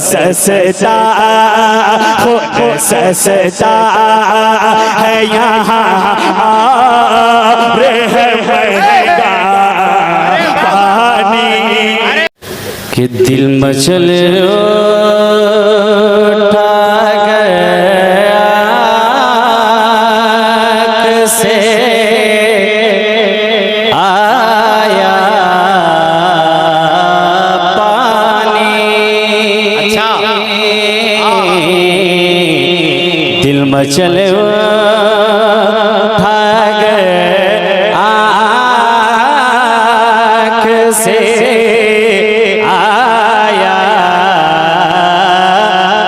सस्ता खून सस्ता है यहाँ महंगा पानी कि दिल मचल उठा गया से आया पानी। अच्छा दिल मचल उठा गया आँख से आया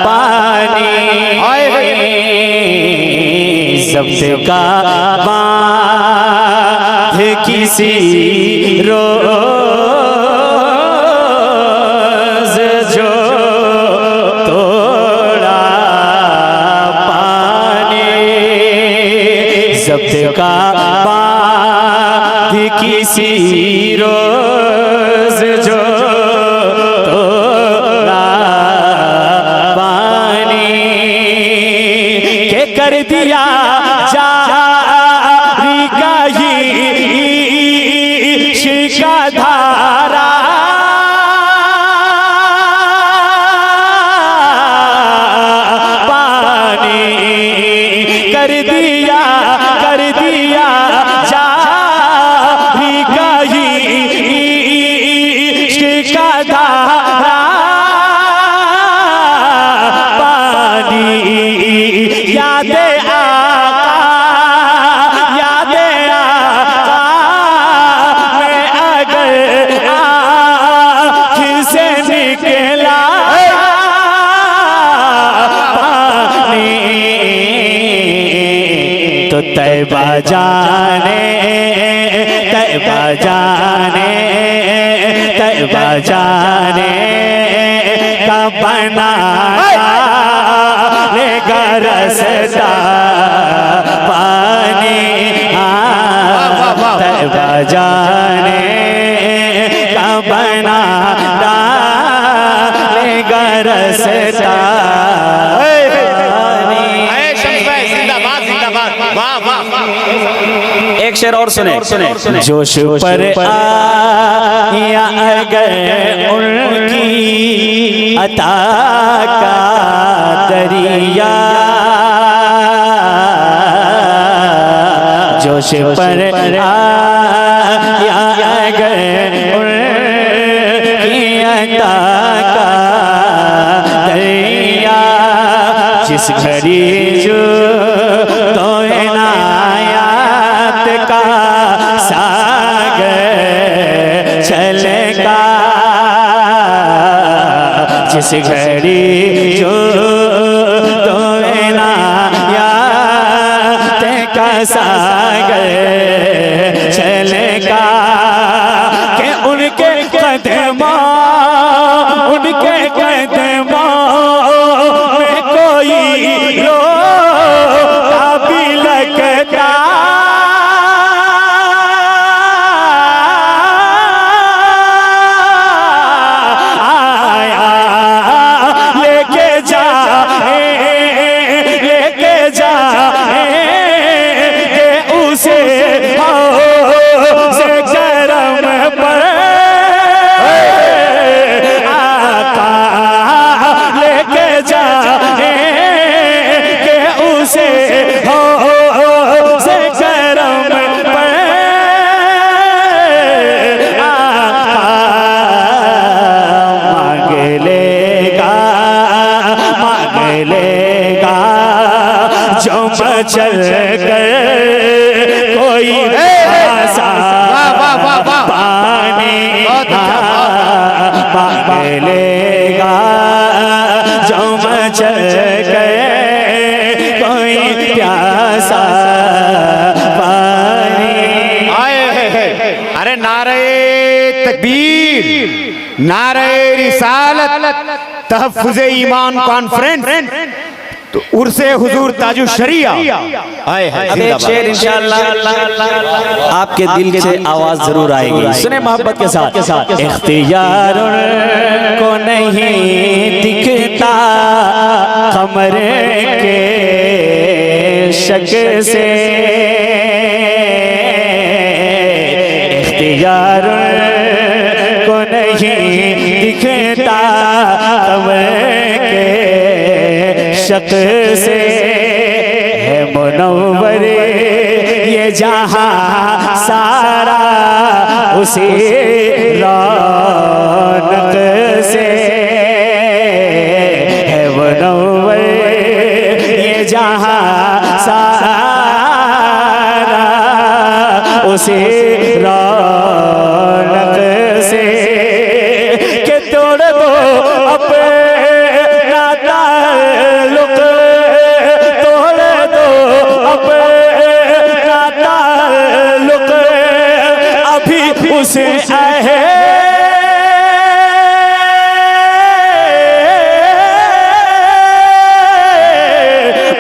पानी। ज़ब्त का बांध किसी रोज़ जो तोड़ा पानी। ज़ब्त का बांध किसी रोज़ जो तोड़ा पानी के कर दिया जारी गाही शिका धारा पानी कर दिया जारी गाही शिका धारा पानी। यादे मैं अगर आँख से निकला पानी तो तैबा जाने का बना लेगा रसता पानी। तैबा जाने का बना लेगा रसता एक शेर और सुने जोश पर आया अगर उनकी अता का दरिया। जोश पर आया अगर उनकी अता का दरिया। जिस घड़ी जो तो इनायत का सागर चलेगा। जिस घड़ी जो तो इनायत का सागर चलेगा कि उनके कदमों में कोई रोता भी लगता। लेके जाए उसे से करम पर आका लेके जाए उसे से करम पर आका मांग लेगा जो मचल कर कोई आसा पानी मांग लेगा जो मचल कर कोई प्यासा पानी। अरे नारे तकबीर, नारे रिसालत, तहफ्फुज़े ईमान कॉन्फ्रेंस तो उर्से हुजूर ताजु शरिया। अब एक शेर इंशाअल्लाह आपके दिल से आवाज जरूर आएगी, सुने मोहब्बत के साथ। इख्तियार को नहीं दिख शक से इख्तियार को नहीं दिखता हम के शक से है मुनव्वर ये जहां सारा उसी रौनक से है मुनव्वर ये जहां सारा उसी रौनक से के तोड़ दो अपना ताल्लुक, तोड़ दो अपना ताल्लुक अभी उसे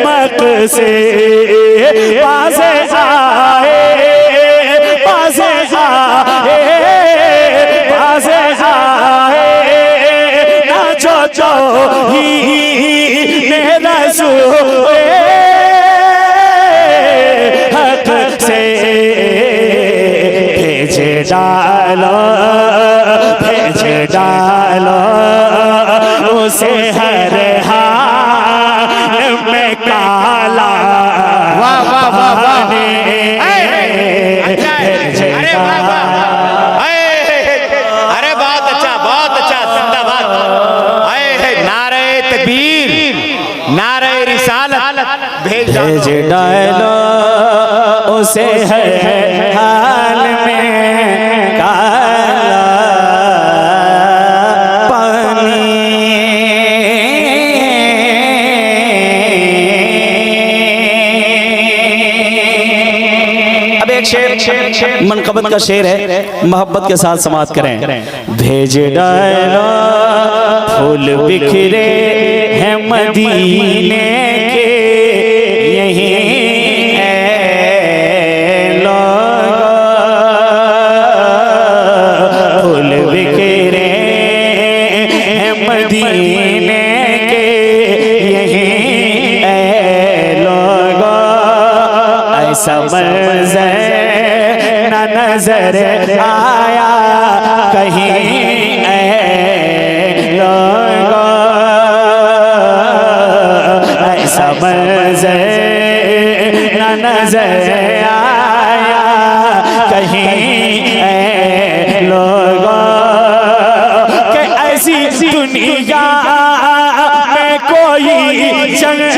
मत से पास आए, पास आए, पास आए ना जो ही मेरा सुए हक से भेज डालो, भेज डालो उसे हर हाल में काला। वाह वाह वाह वाह, अरे बहुत अच्छा, बहुत अच्छा, जिंदाबाद। नारे तकबीर, नारे रिसालत, भेज डालो उसे हर हाल में काला पानी। अब एक शेर मनकबत का शेर है, मोहब्बत के साथ समाअत करें। भेज डालो फूल बिखरे हैं मदीने के यहीं फूल बिखरे हैं मदीने के यहीं लोगो, ऐसा मंज़र न नजर आया कहीं लोगो, ऐसा मंज़र न नजर आया कहीं लोगों के ऐसी दुनिया में कोई जंग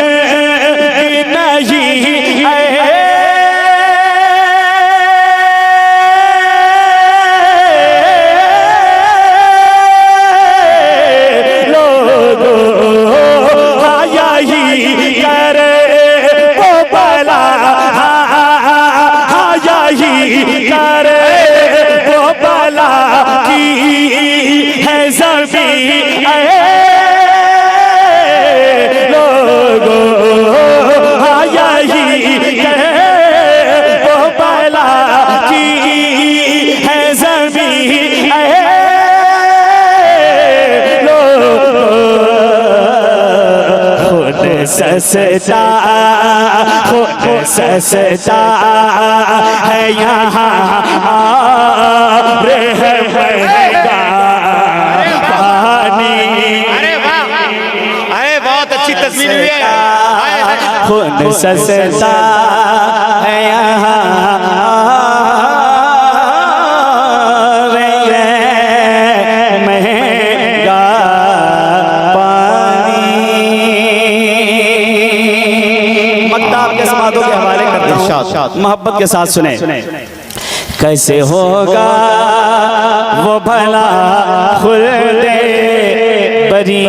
नहीं है। सस्ता खुद सस्ता है यहाँ रहमगा पानी। अरे वाह, अरे बहुत अच्छी तस्वीर हुई है। खुद सस्ता है यहाँ महंगा मोहब्बत के साथ सुने। कैसे होगा वो भला खुल्दे बरी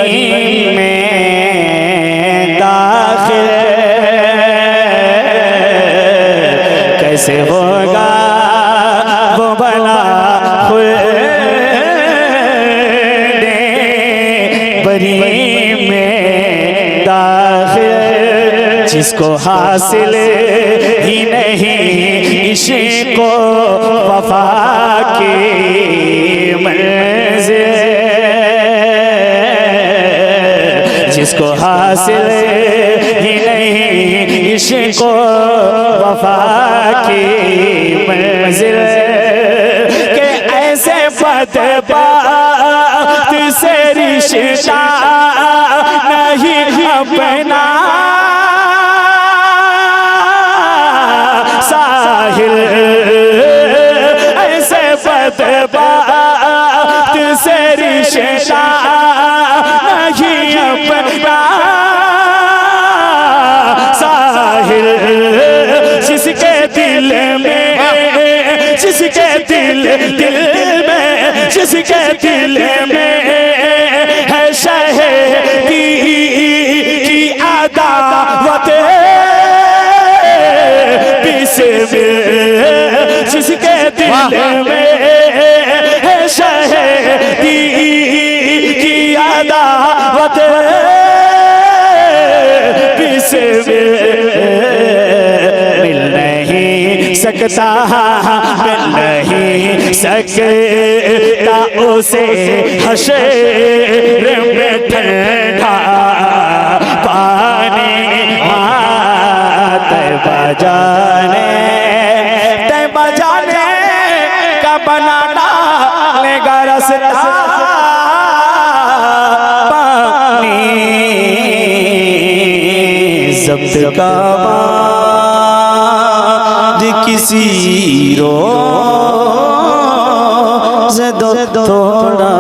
में दाखिल, कैसे होगा वो भला खुल्दे बरी में दाखिल, जिसको हासिल ही नहीं इश्क़ वफ़ा की मंज़िल, जिसको हासिल ही नहीं इश्क वफा की मंजिल के ऐसे बदबाख्त से रिश्ता नहीं अपना साहिल, ऐसे बदबाख्त से रिश्ता नहीं अपना साहिल, जिसके दिल में, जिसके दिल में, जिसके दिल में है शहीदी की अदावत जिसके दिल में है शहीदी की अदावत मिल नहीं सकता, मिल नहीं सकता उसे हशर में ठंडा पानी तैबा जाने, तैबा जाने का बनाना लेगा रास्ता पानी जब्त का बाज किसी रोज़ दो थोड़ा